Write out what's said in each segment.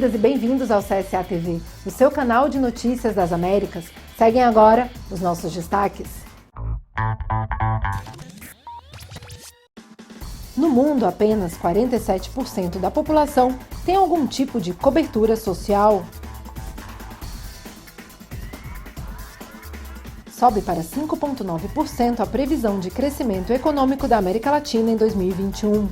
Bem-vindas e bem-vindos ao CSA TV, o seu canal de notícias das Américas. Seguem agora os nossos destaques. No mundo, apenas 47% da população tem algum tipo de cobertura social. Sobe para 5,9% a previsão de crescimento econômico da América Latina em 2021.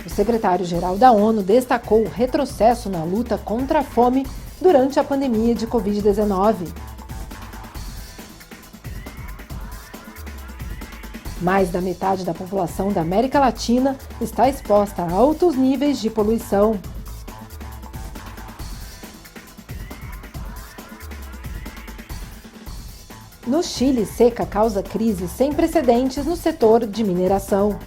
O secretário-geral da ONU destacou o retrocesso na luta contra a fome durante a pandemia de Covid-19. Mais da metade da população da América Latina está exposta a altos níveis de poluição. No Chile, seca causa crise sem precedentes no setor de mineração.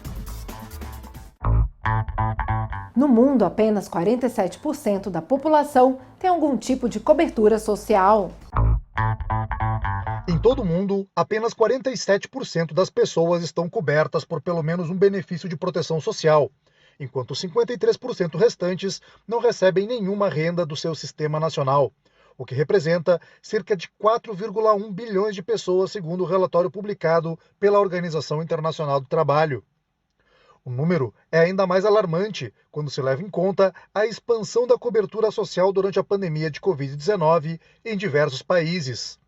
No mundo, apenas 47% da população tem algum tipo de cobertura social. Em todo o mundo, apenas 47% das pessoas estão cobertas por pelo menos um benefício de proteção social, enquanto 53% restantes não recebem nenhuma renda do seu sistema nacional, o que representa cerca de 4,1 bilhões de pessoas, segundo o relatório publicado pela Organização Internacional do Trabalho. O número é ainda mais alarmante quando se leva em conta a expansão da cobertura social durante a pandemia de Covid-19 em diversos países.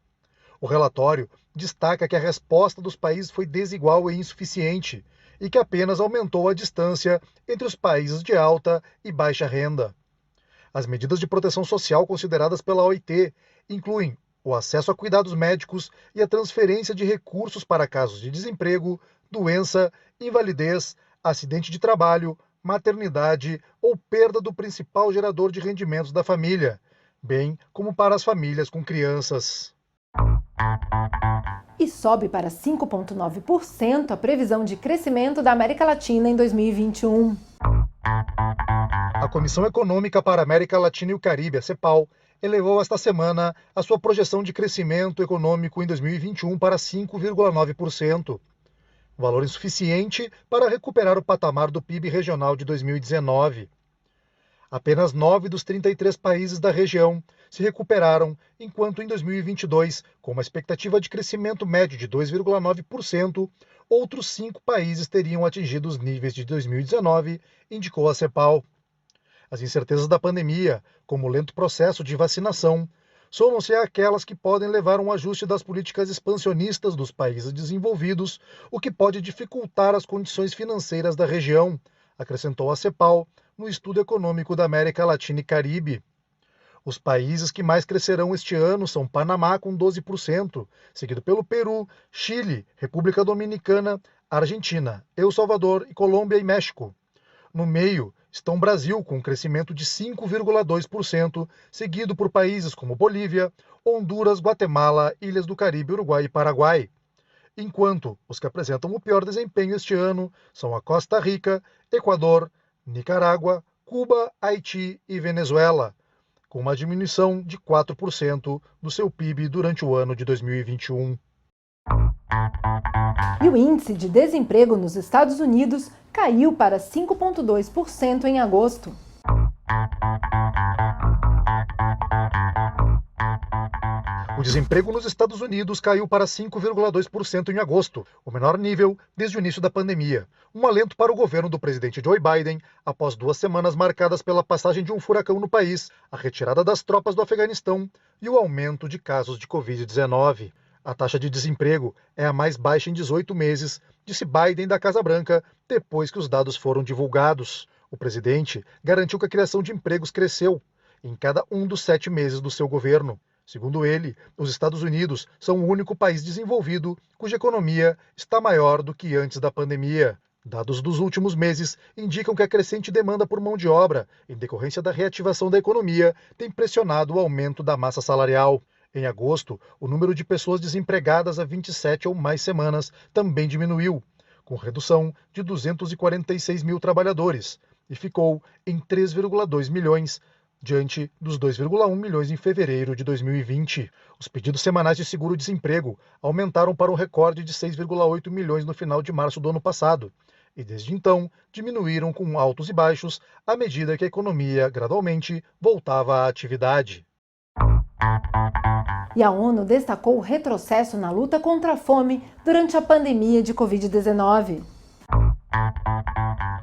O relatório destaca que a resposta dos países foi desigual e insuficiente e que apenas aumentou a distância entre os países de alta e baixa renda. As medidas de proteção social consideradas pela OIT incluem o acesso a cuidados médicos e a transferência de recursos para casos de desemprego, doença, invalidez, acidente de trabalho, maternidade ou perda do principal gerador de rendimentos da família, bem como para as famílias com crianças. E sobe para 5,9% a previsão de crescimento da América Latina em 2021. A Comissão Econômica para a América Latina e o Caribe, a CEPAL, elevou esta semana a sua projeção de crescimento econômico em 2021 para 5,9%. Valor insuficiente para recuperar o patamar do PIB regional de 2019. Apenas 9 dos 33 países da região se recuperaram, enquanto em 2022, com uma expectativa de crescimento médio de 2,9%, outros 5 países teriam atingido os níveis de 2019, indicou a CEPAL. As incertezas da pandemia, como o lento processo de vacinação, somam-se àquelas que podem levar a um ajuste das políticas expansionistas dos países desenvolvidos, o que pode dificultar as condições financeiras da região, acrescentou a CEPAL no Estudo Econômico da América Latina e Caribe. Os países que mais crescerão este ano são Panamá, com 12%, seguido pelo Peru, Chile, República Dominicana, Argentina, El Salvador, Colômbia e México. No meio estão Brasil, com um crescimento de 5,2%, seguido por países como Bolívia, Honduras, Guatemala, Ilhas do Caribe, Uruguai e Paraguai. Enquanto os que apresentam o pior desempenho este ano são a Costa Rica, Equador, Nicarágua, Cuba, Haiti e Venezuela, com uma diminuição de 4% do seu PIB durante o ano de 2021. E o índice de desemprego nos Estados Unidos caiu para 5,2% em agosto. O desemprego nos Estados Unidos caiu para 5,2% em agosto, o menor nível desde o início da pandemia. Um alento para o governo do presidente Joe Biden, após 2 semanas marcadas pela passagem de um furacão no país, a retirada das tropas do Afeganistão e o aumento de casos de Covid-19. A taxa de desemprego é a mais baixa em 18 meses, disse Biden da Casa Branca, depois que os dados foram divulgados. O presidente garantiu que a criação de empregos cresceu em cada um dos 7 meses do seu governo. Segundo ele, os Estados Unidos são o único país desenvolvido cuja economia está maior do que antes da pandemia. Dados dos últimos meses indicam que a crescente demanda por mão de obra, em decorrência da reativação da economia, tem pressionado o aumento da massa salarial. Em agosto, o número de pessoas desempregadas há 27 ou mais semanas também diminuiu, com redução de 246 mil trabalhadores, e ficou em 3,2 milhões, diante dos 2,1 milhões em fevereiro de 2020. Os pedidos semanais de seguro-desemprego aumentaram para um recorde de 6,8 milhões no final de março do ano passado, e desde então diminuíram com altos e baixos à medida que a economia gradualmente voltava à atividade. E a ONU destacou o retrocesso na luta contra a fome durante a pandemia de Covid-19.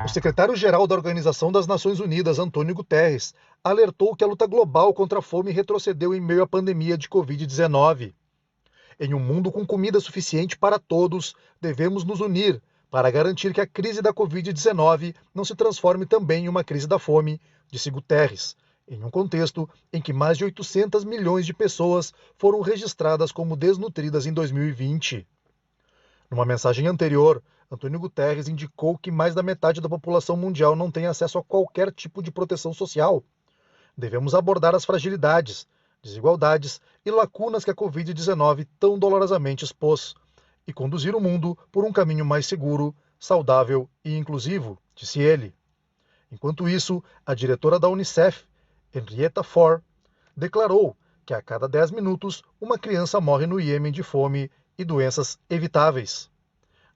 O secretário-geral da Organização das Nações Unidas, Antônio Guterres, alertou que a luta global contra a fome retrocedeu em meio à pandemia de Covid-19. Em um mundo com comida suficiente para todos, devemos nos unir para garantir que a crise da Covid-19 não se transforme também em uma crise da fome, disse Guterres, em um contexto em que mais de 800 milhões de pessoas foram registradas como desnutridas em 2020. Numa mensagem anterior, Antônio Guterres indicou que mais da metade da população mundial não tem acesso a qualquer tipo de proteção social. Devemos abordar as fragilidades, desigualdades e lacunas que a Covid-19 tão dolorosamente expôs e conduzir o mundo por um caminho mais seguro, saudável e inclusivo, disse ele. Enquanto isso, a diretora da Unicef, Henrietta Fore, declarou que a cada 10 minutos uma criança morre no Iêmen de fome e doenças evitáveis.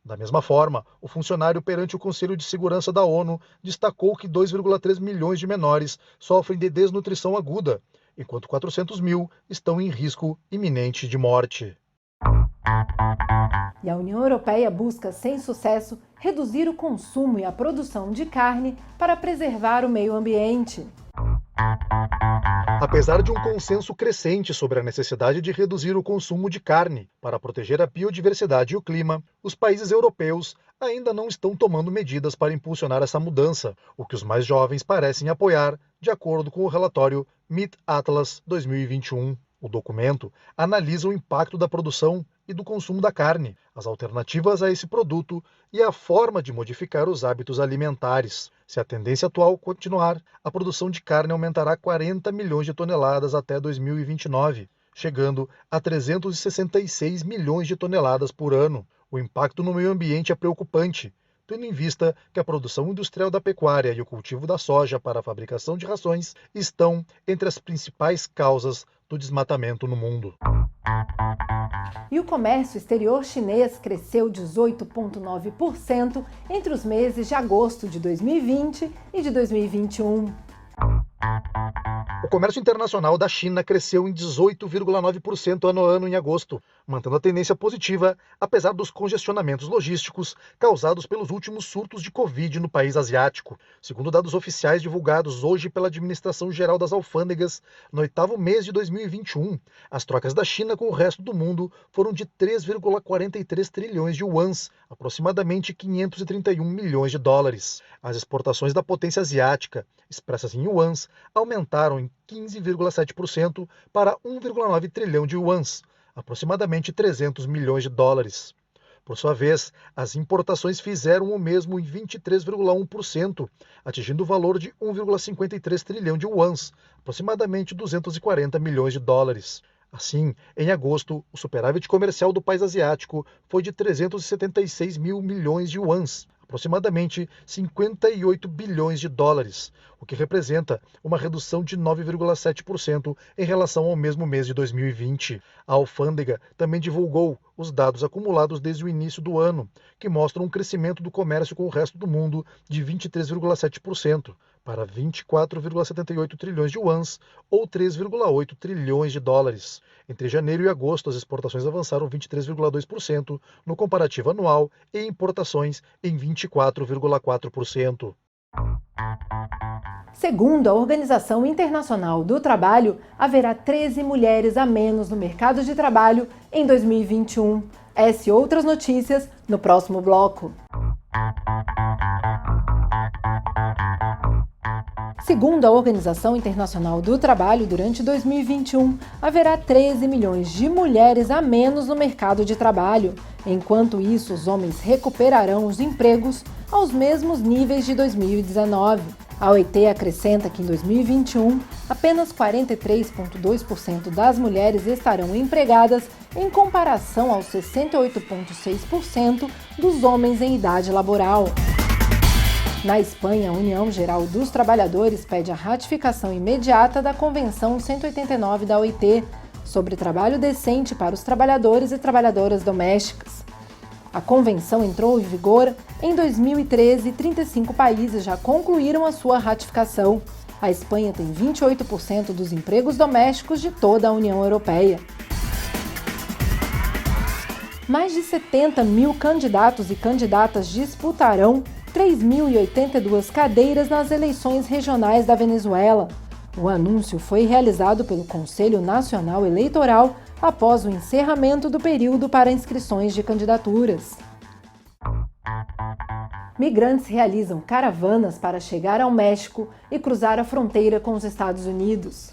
Da mesma forma, o funcionário perante o Conselho de Segurança da ONU destacou que 2,3 milhões de menores sofrem de desnutrição aguda, enquanto 400 mil estão em risco iminente de morte. E a União Europeia busca, sem sucesso, reduzir o consumo e a produção de carne para preservar o meio ambiente. Apesar de um consenso crescente sobre a necessidade de reduzir o consumo de carne para proteger a biodiversidade e o clima, os países europeus ainda não estão tomando medidas para impulsionar essa mudança, o que os mais jovens parecem apoiar, de acordo com o relatório Meat Atlas 2021. O documento analisa o impacto da produção e do consumo da carne, as alternativas a esse produto e a forma de modificar os hábitos alimentares. Se a tendência atual continuar, a produção de carne aumentará 40 milhões de toneladas até 2029, chegando a 366 milhões de toneladas por ano. O impacto no meio ambiente é preocupante, tendo em vista que a produção industrial da pecuária e o cultivo da soja para a fabricação de rações estão entre as principais causas do desmatamento no mundo. E o comércio exterior chinês cresceu 18,9% entre os meses de agosto de 2020 e de 2021. O comércio internacional da China cresceu em 18,9% ano a ano em agosto, mantendo a tendência positiva, apesar dos congestionamentos logísticos causados pelos últimos surtos de Covid no país asiático. Segundo dados oficiais divulgados hoje pela Administração Geral das Alfândegas, no 8º mês de 2021, as trocas da China com o resto do mundo foram de 3,43 trilhões de yuans, aproximadamente 531 milhões de dólares. As exportações da potência asiática, expressas em yuans, aumentaram em 15,7% para 1,9 trilhão de yuans, aproximadamente 300 milhões de dólares. Por sua vez, as importações fizeram o mesmo em 23,1%, atingindo o valor de 1,53 trilhão de yuans, aproximadamente 240 milhões de dólares. Assim, em agosto, o superávit comercial do país asiático foi de 376 mil milhões de yuans, aproximadamente 58 bilhões de dólares, o que representa uma redução de 9,7% em relação ao mesmo mês de 2020. A alfândega também divulgou os dados acumulados desde o início do ano, que mostram um crescimento do comércio com o resto do mundo de 23,7%, para 24,78 trilhões de yuans, ou 3,8 trilhões de dólares. Entre janeiro e agosto, as exportações avançaram 23,2% no comparativo anual e importações em 24,4%. Segundo a Organização Internacional do Trabalho, haverá 13 mulheres a menos no mercado de trabalho em 2021. Essa e outras notícias no próximo bloco. Segundo a Organização Internacional do Trabalho, durante 2021, haverá 13 milhões de mulheres a menos no mercado de trabalho. Enquanto isso, os homens recuperarão os empregos aos mesmos níveis de 2019. A OIT acrescenta que em 2021, apenas 43,2% das mulheres estarão empregadas em comparação aos 68,6% dos homens em idade laboral. Na Espanha, a União Geral dos Trabalhadores pede a ratificação imediata da Convenção 189 da OIT sobre trabalho decente para os trabalhadores e trabalhadoras domésticas. A convenção entrou em vigor em 2013 e 35 países já concluíram a sua ratificação. A Espanha tem 28% dos empregos domésticos de toda a União Europeia. Mais de 70 mil candidatos e candidatas disputarão 3.082 cadeiras nas eleições regionais da Venezuela. O anúncio foi realizado pelo Conselho Nacional Eleitoral após o encerramento do período para inscrições de candidaturas. Migrantes realizam caravanas para chegar ao México e cruzar a fronteira com os Estados Unidos.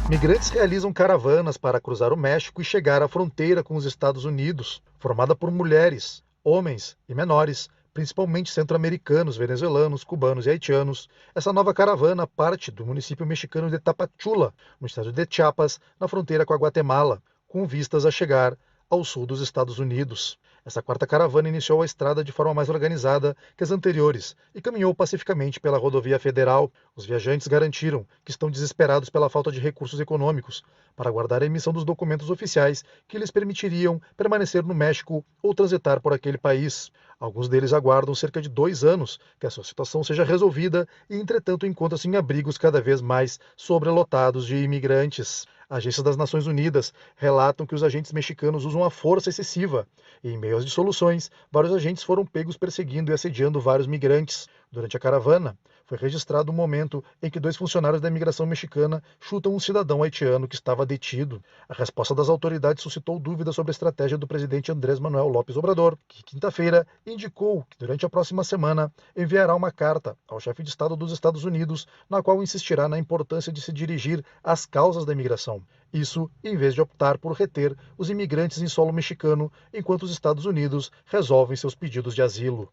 Migrantes realizam caravanas para cruzar o México e chegar à fronteira com os Estados Unidos, formada por mulheres, homens e menores, principalmente centro-americanos, venezuelanos, cubanos e haitianos. Essa nova caravana parte do município mexicano de Tapachula, no estado de Chiapas, na fronteira com a Guatemala, com vistas a chegar ao sul dos Estados Unidos. Essa quarta caravana iniciou a estrada de forma mais organizada que as anteriores e caminhou pacificamente pela rodovia federal. Os viajantes garantiram que estão desesperados pela falta de recursos econômicos para aguardar a emissão dos documentos oficiais que lhes permitiriam permanecer no México ou transitar por aquele país. Alguns deles aguardam cerca de 2 anos que a sua situação seja resolvida e, entretanto, encontram-se em abrigos cada vez mais sobrelotados de imigrantes. Agências das Nações Unidas relatam que os agentes mexicanos usam a força excessiva e, em meio às dissoluções, vários agentes foram pegos perseguindo e assediando vários migrantes. Durante a caravana, foi registrado um momento em que 2 funcionários da imigração mexicana chutam um cidadão haitiano que estava detido. A resposta das autoridades suscitou dúvidas sobre a estratégia do presidente Andrés Manuel López Obrador, que, quinta-feira, indicou que durante a próxima semana enviará uma carta ao chefe de Estado dos Estados Unidos, na qual insistirá na importância de se dirigir às causas da imigração. Isso em vez de optar por reter os imigrantes em solo mexicano, enquanto os Estados Unidos resolvem seus pedidos de asilo.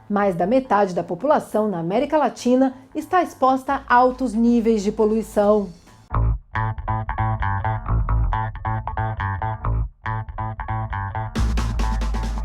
Mais da metade da população na América Latina está exposta a altos níveis de poluição.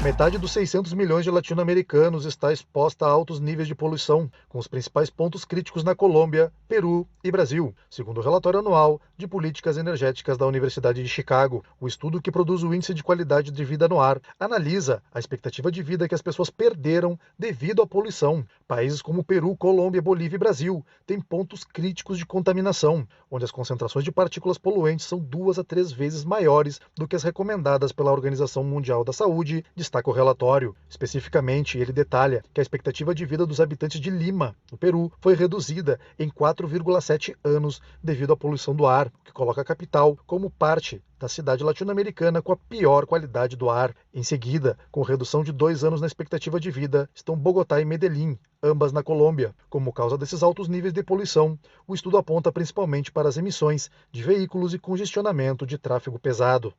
Metade dos 600 milhões de latino-americanos está exposta a altos níveis de poluição, com os principais pontos críticos na Colômbia, Peru e Brasil, segundo o relatório anual de políticas energéticas da Universidade de Chicago. O estudo, que produz o Índice de Qualidade de Vida no Ar, analisa a expectativa de vida que as pessoas perderam devido à poluição. Países como Peru, Colômbia, Bolívia e Brasil têm pontos críticos de contaminação, onde as concentrações de partículas poluentes são 2 a 3 vezes maiores do que as recomendadas pela Organização Mundial da Saúde, destaca o relatório. Especificamente, ele detalha que a expectativa de vida dos habitantes de Lima, no Peru, foi reduzida em 4,7 anos devido à poluição do ar, o que coloca a capital como parte da cidade latino-americana com a pior qualidade do ar. Em seguida, com redução de 2 anos na expectativa de vida, estão Bogotá e Medellín, ambas na Colômbia. Como causa desses altos níveis de poluição, o estudo aponta principalmente para as emissões de veículos e congestionamento de tráfego pesado.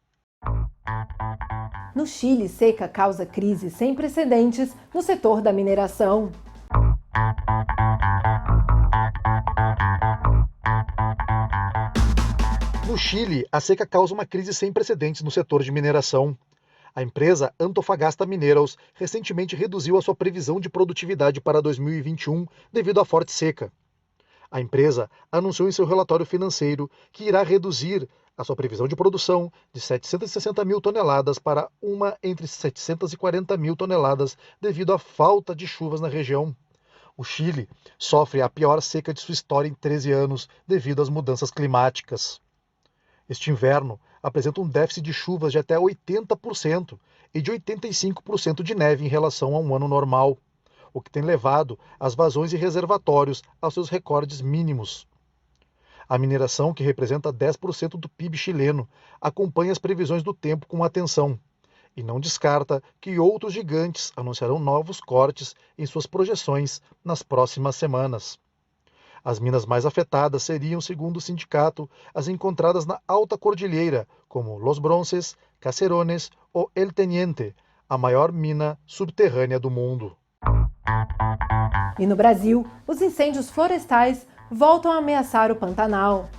No Chile, seca causa crise sem precedentes no setor da mineração. No Chile, a seca causa uma crise sem precedentes no setor de mineração. A empresa Antofagasta Minerals recentemente reduziu a sua previsão de produtividade para 2021 devido à forte seca. A empresa anunciou em seu relatório financeiro que irá reduzir a sua previsão de produção de 760 mil toneladas para uma entre 740 mil toneladas devido à falta de chuvas na região. O Chile sofre a pior seca de sua história em 13 anos devido às mudanças climáticas. Este inverno apresenta um déficit de chuvas de até 80% e de 85% de neve em relação a um ano normal, o que tem levado as vazões e reservatórios aos seus recordes mínimos. A mineração, que representa 10% do PIB chileno, acompanha as previsões do tempo com atenção e não descarta que outros gigantes anunciarão novos cortes em suas projeções nas próximas semanas. As minas mais afetadas seriam, segundo o sindicato, as encontradas na Alta Cordilheira, como Los Bronces, Caserones ou El Teniente, a maior mina subterrânea do mundo. E no Brasil, os incêndios florestais voltam a ameaçar o Pantanal.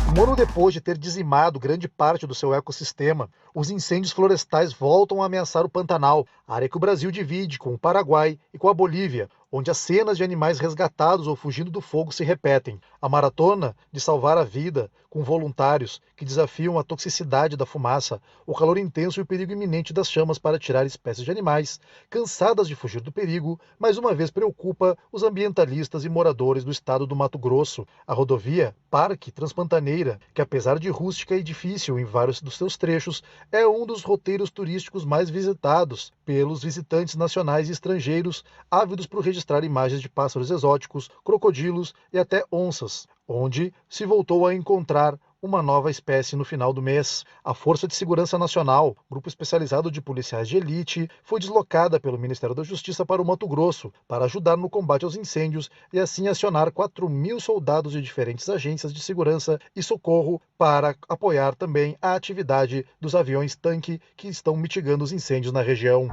O Morro Mesmo depois de ter dizimado grande parte do seu ecossistema, os incêndios florestais voltam a ameaçar o Pantanal, área que o Brasil divide com o Paraguai e com a Bolívia, onde as cenas de animais resgatados ou fugindo do fogo se repetem. A maratona de salvar a vida, com voluntários que desafiam a toxicidade da fumaça, o calor intenso e o perigo iminente das chamas para tirar espécies de animais, cansadas de fugir do perigo, mais uma vez preocupa os ambientalistas e moradores do estado do Mato Grosso. A rodovia Parque Transpantaneira, que apesar de rústica e difícil em vários dos seus trechos, é um dos roteiros turísticos mais visitados pelos visitantes nacionais e estrangeiros, ávidos por registrar imagens de pássaros exóticos, crocodilos e até onças, onde se voltou a encontrar uma nova espécie no final do mês. A Força de Segurança Nacional, grupo especializado de policiais de elite, foi deslocada pelo Ministério da Justiça para o Mato Grosso para ajudar no combate aos incêndios e assim acionar 4.000 soldados de diferentes agências de segurança e socorro para apoiar também a atividade dos aviões-tanque que estão mitigando os incêndios na região.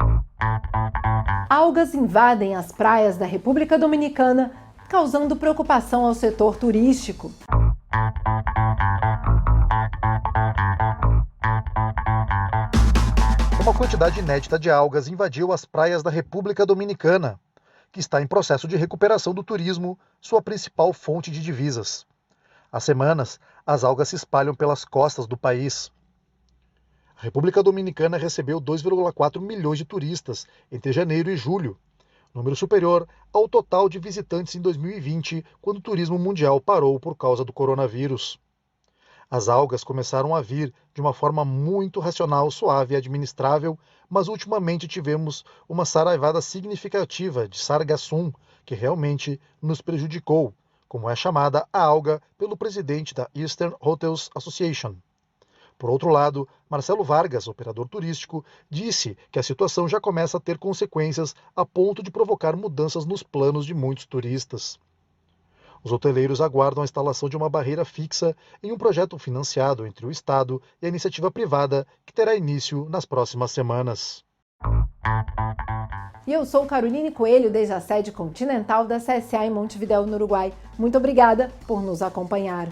Algas invadem as praias da República Dominicana, causando preocupação ao setor turístico. Uma quantidade inédita de algas invadiu as praias da República Dominicana, que está em processo de recuperação do turismo, sua principal fonte de divisas. Há semanas, as algas se espalham pelas costas do país. A República Dominicana recebeu 2,4 milhões de turistas entre janeiro e julho, número superior ao total de visitantes em 2020, quando o turismo mundial parou por causa do coronavírus. As algas começaram a vir de uma forma muito racional, suave e administrável, mas ultimamente tivemos uma saraivada significativa de sargassum, que realmente nos prejudicou, como é chamada a alga pelo presidente da Eastern Hotels Association. Por outro lado, Marcelo Vargas, operador turístico, disse que a situação já começa a ter consequências a ponto de provocar mudanças nos planos de muitos turistas. Os hoteleiros aguardam a instalação de uma barreira fixa em um projeto financiado entre o Estado e a iniciativa privada, que terá início nas próximas semanas. E eu sou Caroline Coelho, desde a sede continental da CSA em Montevidéu, no Uruguai. Muito obrigada por nos acompanhar.